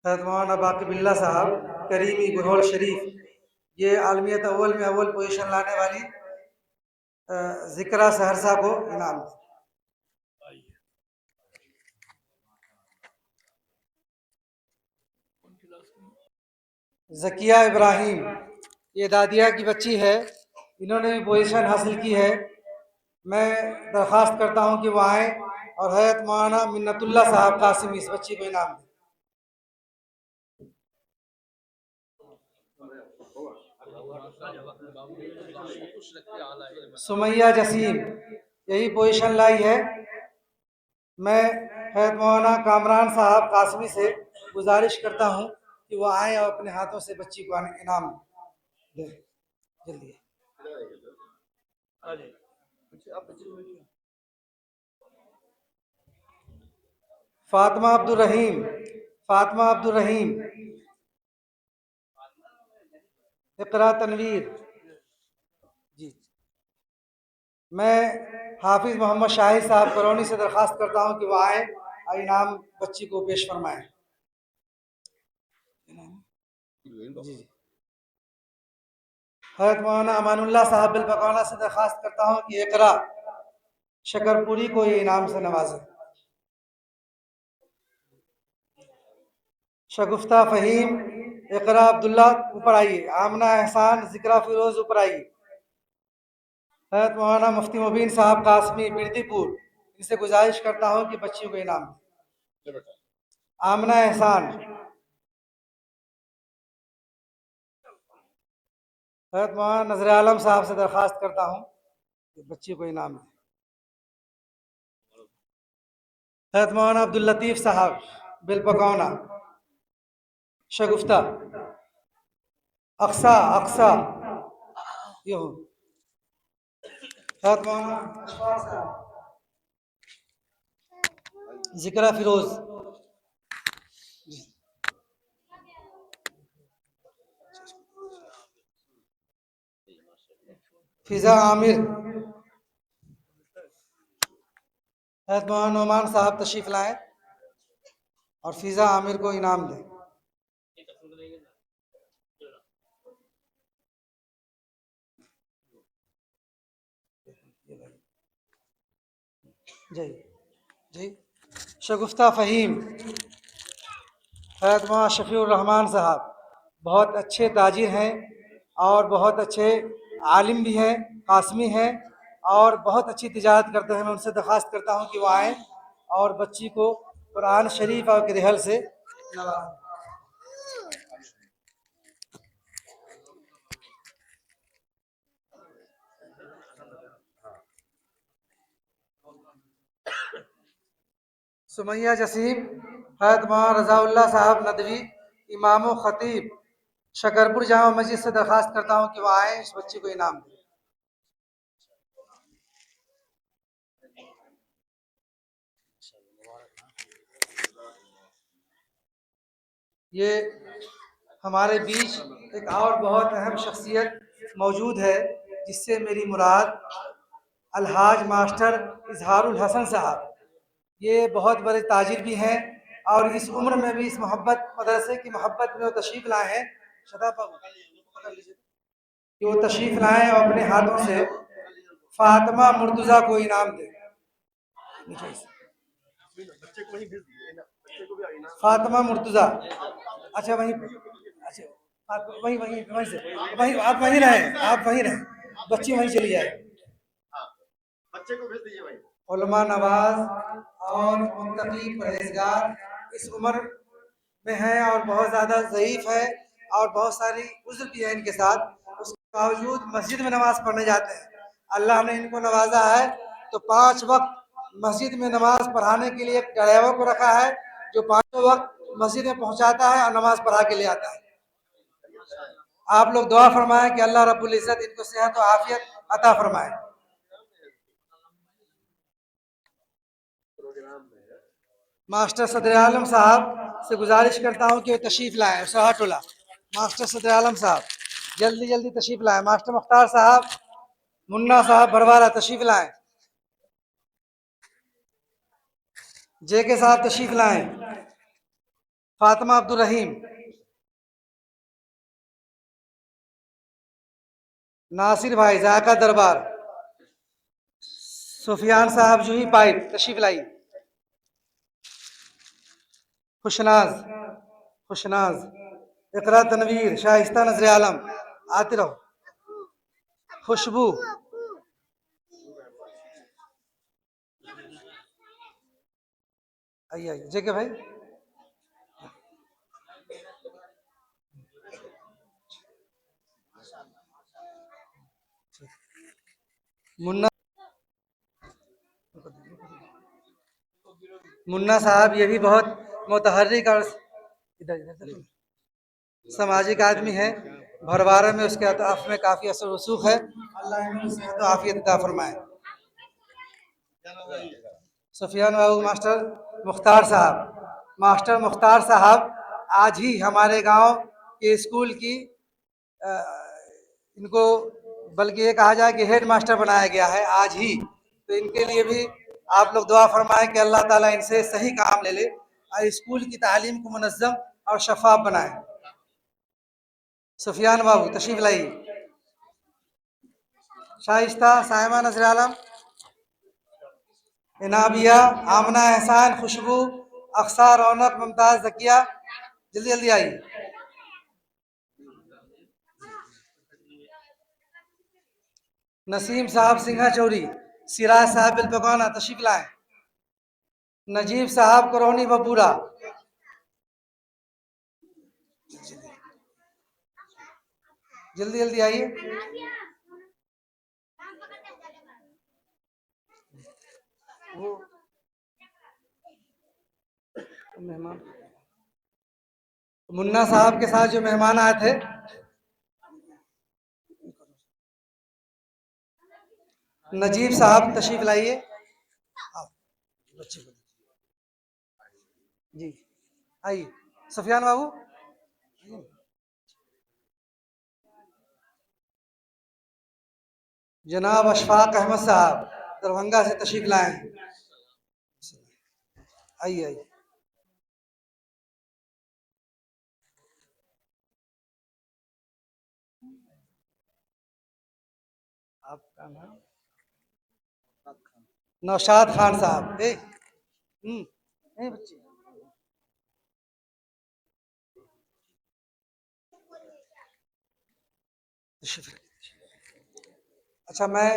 हज़रत मौलाना बाक़ी बिल्ला साहब करीमी गुरहोल शरीफ, ये आलमियत अव्वल में अव्वल पोजीशन लाने वाली ज़िक्रा सहरसा को इनाम दें। ज़किया इब्राहिम, ये दादिया की बच्ची है, इन्होंने भी पोजीशन हासिल की है। मैं दरख्वास्त करता हूँ कि वो आए और हज़रत मौलाना मिन्नतुल्लाह साहब कासिमी इस बच्ची को इनाम दें। सुमैया जसीम यही पोजीशन लाई है। मैं हज़रत मौलाना कामरान साहब कासमी से गुजारिश करता हूँ कि वो आए और अपने हाथों से बच्ची को इनाम दें जल्दी। फातिमा अब्दुल रहीम, फातिमा अब्दुल रहीम, इकरा तनवीर जी। मैं हाफिज़ मोहम्मद शाहिद साहब करौनी से दरख्वास्त करता हूँ कि वो आए और इनाम बच्ची को पेश फरमाएं। जी। हज़रत मौलाना अमानुल्लाह साहब बिलबकाना से दरख्वास्त करता हूँ कि इकरा शकरपुरी को ये इनाम से नवाजें। शगुफ्ता फ़हीम, इकरा अब्दुल्ला ऊपर आइए। आमना एहसान, ज़िक्रा फिरोज़ ऊपर आइए। हज़रत मौलाना मुफ्ती मुबीन साहब कासमी बिरदीपुर, इनसे गुजारिश करता हूँ कि बच्चियों को इनाम दें। आमना एहसान, हज़रत मौलाना नज़र आलम साहब से दरख्वास्त करता हूँ कि बच्ची को इनाम दें। हज़रत मौलाना अब्दुल लतीफ़ साहब बिलबकौना, शगुफ्ता, अक्सा अक्सा ये हो। हज़रत मौलाना अशफाक साहब, ज़िक्रा फिरोज़, फिज़ा आमिर, हज़रत मौलाना नोमान साहब तशरीफ़ लाएँ और फिज़ा आमिर को इनाम दें। जी जी। शगुफ्ता फ़हीम, हज़रत मौलाना शफ़ीउर रहमान साहब बहुत अच्छे ताजिर हैं और बहुत अच्छे आलिम भी हैं, कासमी हैं और बहुत अच्छी तिजारत करते हैं। मैं उनसे दरख्वास्त करता हूँ कि वो आएँ और बच्ची को कुरान शरीफ और किरहल से नवाजें। सुमैया जसीम, हज़रत मौलाना रज़ाउल्लाह साहब नदवी इमाम ख़तीब शकरपुर जामा मस्जिद से दरख्वास्त करता हूँ कि वो आएँ, इस बच्ची को इनाम दें। ये हमारे बीच एक और बहुत अहम शख्सियत मौजूद है जिससे मेरी मुराद अलहाज मास्टर इजहारुल हसन साहब, ये बहुत बड़े ताजिर भी हैं और इस उम्र में भी इस मोहब्बत मदरसे की मोहब्बत में वो तशरीफ़ लाए हैं। कि वो तशरीफ़ लाएँ और अपने हाथों से फातिमा मुर्तज़ा को इनाम दें। फातिमा मुर्तज़ा, अच्छा वहीं, अच्छा वहीं वहीं वहीं से वहीं आप वहीं रहें, आप वहीं रहें, बच्ची वहीं चली जाए। बच्चे को भेज दीजिए भाई। उलमा नवाज और मुत्तकी परहेजगार इस उम्र में हैं और बहुत ज़्यादा ज़ईफ़ है और बहुत सारी उज़्र भी है इनके साथ, उसके बावजूद मस्जिद में नमाज़ पढ़ने जाते हैं। अल्लाह ने इनको नवाजा है तो 5 वक्त मस्जिद में नमाज पढ़ाने के लिए एक ड्राइवर को रखा है जो 5 वक्त मस्जिद में पहुंचाता है और नमाज पढ़ा के ले आता है। आप लोग दुआ फरमाएं कि अल्लाह रब्बुल इज़्ज़त इनको सेहत और आफियत अता फरमाए। मास्टर सदर आलम साहब से गुजारिश करता हूँ कि वो तशरीफ़ लाएँ। सहाटोला मास्टर सदर आलम साहब जल्दी जल्दी तशरीफ़ लाएँ। मास्टर मुख्तार साहब, मुन्ना साहब भरवारा तशरीफ़ लाएँ। जे के साहब तशरीफ़ लाएँ। फातिमा अब्दुल रहीम, नासिर भाई जायका दरबार, सुफियान साहब जूही पाइप तशरीफ लाई, खुशनाज, खुशनाज, इकरा तनवीर, शाइस्ता नजर आलम, आते रहो, खुशबू, आइए आइए जेके भाई, मुन्ना, मुन्ना साहब ये भी बहुत मुतहर्रिक और इधर इधर सामाजिक आदमी है। भरवारे में उसके अताफ में काफ़ी असर रसूख है। अल्लाह इन्हें सेहत और आफियत अता फरमाए। सुफियान बाबू मास्टर मुख्तार साहब, मास्टर मुख्तार साहब आज ही हमारे गांव के स्कूल की इनको बल्कि ये कहा जाए कि हेड मास्टर बनाया गया है आज ही। तो इनके लिए भी आप लोग दुआ फरमाएं कि अल्लाह ताला इनसे सही काम ले ले और स्कूल की तालीम को मुनज़्ज़म और शफाफ बनाए। सुफियान बाबू तशरीफ लाइए, शाइस्ता, साइमा नजर आलम, इनाबिया, आमना एहसान, खुशबू, अक्सा, रौनक, मुमताज, जकिया, जल्दी जल्दी आई। नसीम साहब सिंघा चौरी, सिराज साहब बिलपकाना तशरीफ लाए, नजीब साहब करौनी बबूरा, जल्दी जल्दी आइए। वो मेहमान मुन्ना साहब के साथ जो मेहमान आए थे, नजीब साहब तशरीफ लाइए। बच्चे को जी आइए। सुफियान बाबू, जनाब अशफाक अहमद साहब दरभंगा से तशरीफ लाए हैं। आइए आइए। आपका नाम नौशाद खान साहब, बच्चे अच्छा मैं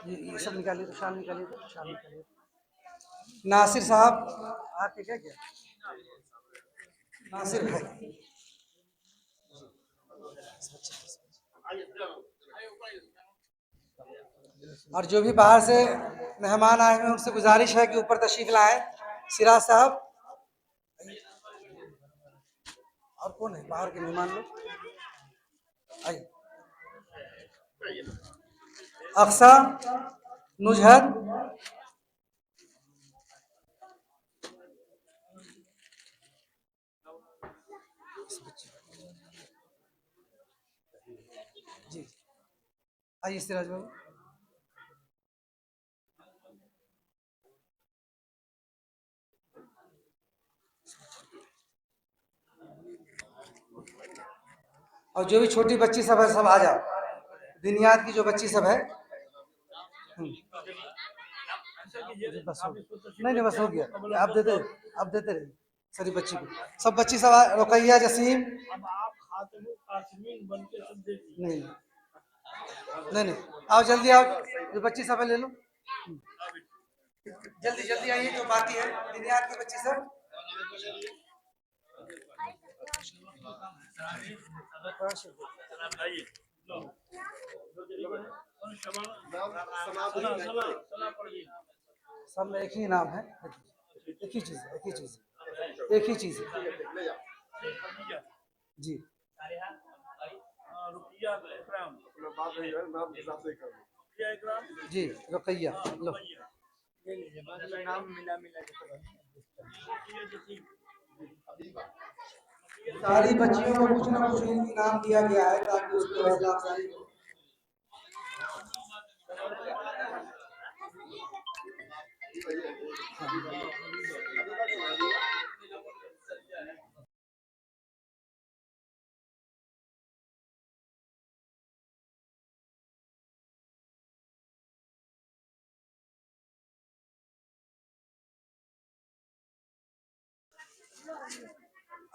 ये सब निकालिए, तो शाल निकालिए, तो शाल निकालिए। नासिर साहब आपके क्या क्या नासिर भाई, और जो भी बाहर से मेहमान आए हैं उनसे गुजारिश है कि ऊपर तशरीफ लाएं। सिराज साहब, और कौन है बाहर के मेहमान लोग, आइए। अक्सा, नुजहत, जी आइए सिराज बाबू। और जो भी छोटी बच्ची सब है सब आ जाओ, दिनियात की जो बच्ची सब है। बस हो नहीं नहीं बस हो गया, आप देते रहिए सारी बच्ची को, सब बच्ची सब रुकैया, जसीम, नहीं नहीं नहीं आओ जल्दी आओ, जो बच्ची सब है ले लो, जल्दी जल्दी आइए जो बाकी है दिनियात की बच्ची सब। सब में एक ही नाम है, एक ही चीज है, एक ही चीज है, एक ही चीज है जी। जी रुकैया लो, सारी बच्चियों को कुछ ना कुछ इनाम दिया गया है ताकि उसकी हौसला अफजाई हो।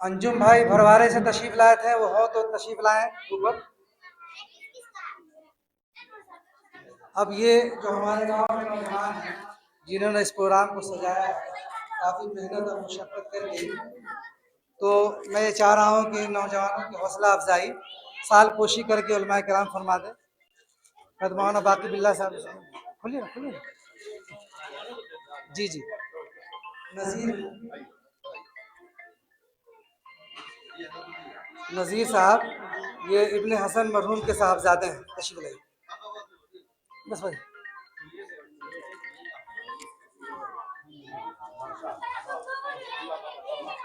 अंजुम भाई भरवारे से तशरीफ लाए थे, वो हो तो तशरीफ लाए ऊपर। अब ये जो हमारे गांव में नौजवान हैं जिन्होंने इस प्रोग्राम को सजाया है, काफ़ी मेहनत और मशक्क़त करके, तो मैं ये चाह रहा हूँ कि नौजवानों की हौसला अफजाई साल पोशी करके उलमाए कराम फरमा दे। मौलाना बाकी बिल्ला साहब, खोलिए ना, खोलिए ना। जी जी, नज़ीर नज़ीर साहब, ये इब्ने हसन मरहूम के साहबजादे हैं, तशरीफ लाइए बस भाई।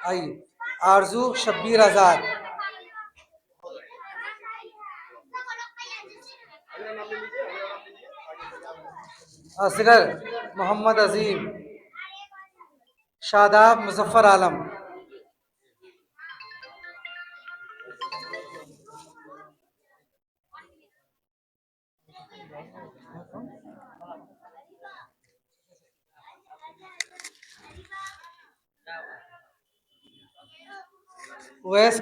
आइए, आरजू शब्बीर आज़ाद, असगर मोहम्मद अजीम, शादाब मुजफ्फर आलम, उवैस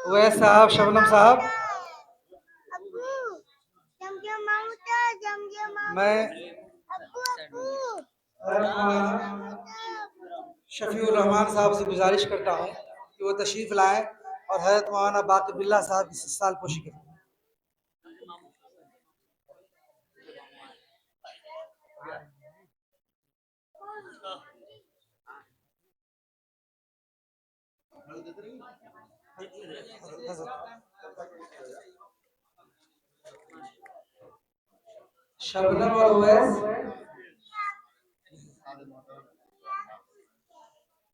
उवैस साहब, शबनम साहब, मैं शफीउर रहमान साहब से गुजारिश करता हूँ कि वो तशरीफ़ लाएँ और हज़रत मौलाना बाक़ी बिल्ला साहब की साल पोशी करें। शबनम और उवैस,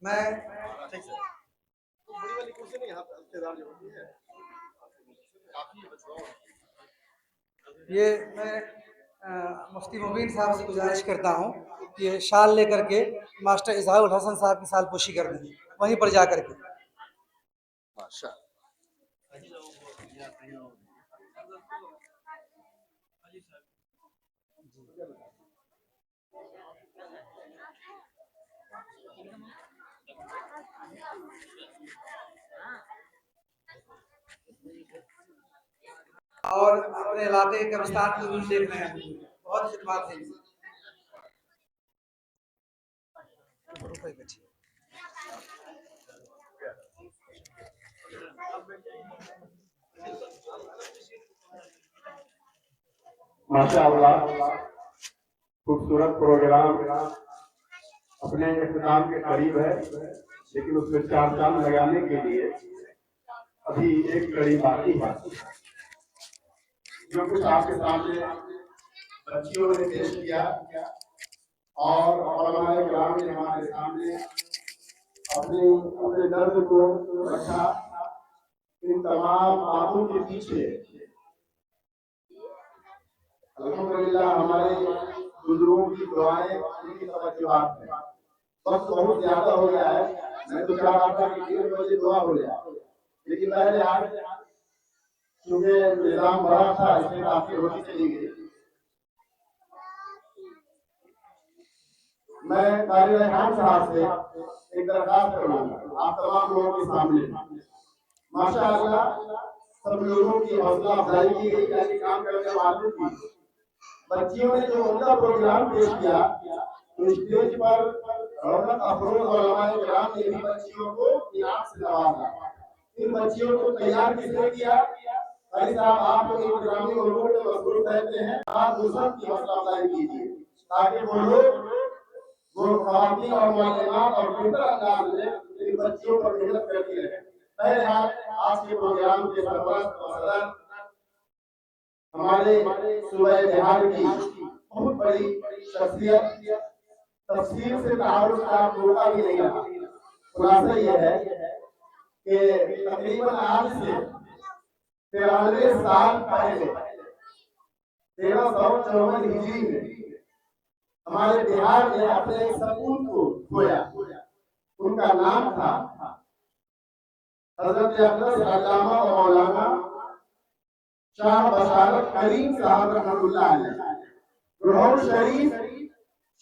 मैं ये मैं मुफ्ती मुबीन साहब से गुजारिश करता हूँ कि ये शाल लेकर के मास्टर इज़हारुल हसन साहब की साल पोशी कर दें वहीं पर जा कर के। और अपने इलाके के कब्रिस्तान को भी देख रहे हैं, बहुत खिदमत है। माशाअल्लाह, खूबसूरत प्रोग्राम अपने इख्तिताम के करीब है, लेकिन उसमें चार चांद लगाने के लिए अभी एक कड़ी बाकी है। जो कुछ आपके सामने बच्चियों ने पेश किया और उलमाए किराम ने हमारे सामने अपने दर्द को रखा, इन तमाम बातों के पीछे अल्हम्दुलिल्लाह हमारे बुजुर्गों की दुआएं, उनकी तवज्जुहात है। वक्त बहुत ज्यादा हो गया है, मैं तो चाह रहा था कि 1:30 बजे दुआ हो जाए, लेकिन पहले आज चूंकि निजाम बड़ा था इसलिए ताख़ीर होती चली गई। मैं कारी रेहान साहब से एक दरखास्त करूंगा आप तमाम लोगों के सामने। माशाअल्लाह, सब लोगों की हौसला अफजाई की गई, यानी काम करने वालों की। बच्चियों ने जो उनका प्रोग्राम पेश किया, तो स्टेज पर रौनक अफरोज उलमाए किराम ने भी बच्चियों को इनाम से नवाजा। इन बच्चियों को तैयार किसने किया? भाई साहब, आप लोग इंतजामी उलूम में मसरूफ रहते हैं, आप दूसरों की हौसला अफजाई कीजिए ताकि वो लोग, वो ख़वातीन और मालिमात और बेहतर अंदाज में इन बच्चियों पर मेहनत करती रहे। बहरहाल, आज के प्रोग्राम के सरबराह और सदर हमारे सूबे बिहार की बहुत बड़ी शख्सियत, तफसील से तारुफ का मौका भी नहीं रहा। खुलासा यह है कि तकरीबन आज से 93 साल पहले 1354 हिजरी में हमारे बिहार ने अपने एक सपूत को खोया। उनका नाम था हजरत अक़दस अल्लामा और मौलाना शाह बशारत करीम साहब रहमतुल्लाह अलैह। लाहौर शरीफ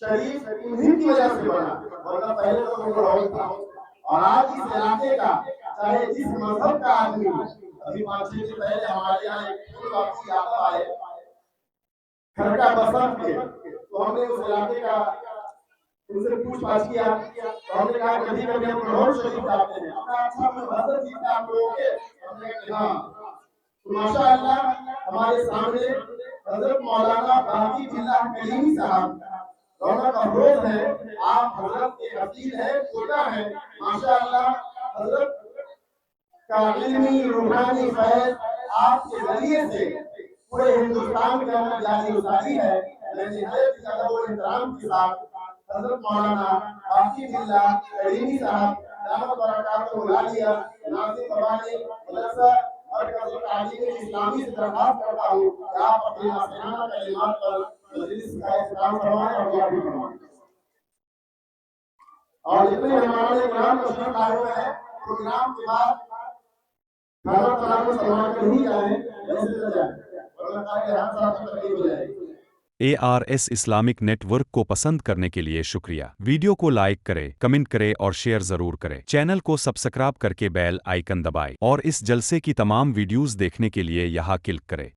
शरीफ इन्हीं की वजह से बना, वरना पहले तो वो माहौल था। और आज इस इलाके का चाहे जिस मजहब का आदमी, अभी 5-6 दिन पहले हमारे यहाँ एक फूल वापसी यादव आए खरका बसंत के, तो हमने उस इलाके का उनसे पूछताछ किया, तो हमने कहा कभी कभी हम लाहौर शरीफ जाते हैं, हमने अच्छा अपने हजरत जी का आप लोगों के, हमने कहा हाँ, तो माशाअल्लाह हमारे सामने हजरत मौलाना बाकी बिल्लाह कलीमी साहब रौनक अफरोज है, आप हजरत के हफीज है, छोटा है, माशाअल्लाह हजरत का इल्मी रूहानी फैज आपके जरिए से पूरे हिंदुस्तान के अंदर जारी उतारी है। मैंने निहायत ज्यादा वो एहतराम के साथ हजरत मौलाना बाकी बिल्लाह कलीमी साहब दामद बरकातहू बुला लिया, नाज़िम बवानी मदरसा मरकज़ तालीम इस्लामी से दरख्वास्त करता हूँ कि आप अपने नाज़िराना कलिमात पर मजलिस का इख्तिताम फरमाएं और दुआ भी फरमाएं। और जितने मेहमान इकराम तशरीफ लाए हुए हैं, प्रोग्राम के बाद खाना तनावुल फरमा कर ही जाएं, वैसे न जाएं, वरना ताकि हर साथ तकलीफ हो जाएगी। ARS इस्लामिक नेटवर्क को पसंद करने के लिए शुक्रिया। वीडियो को लाइक करें, कमेंट करें और शेयर ज़रूर करें। चैनल को सब्सक्राइब करके बेल आइकन दबाएं और इस जलसे की तमाम वीडियोज़ देखने के लिए यहाँ क्लिक करें।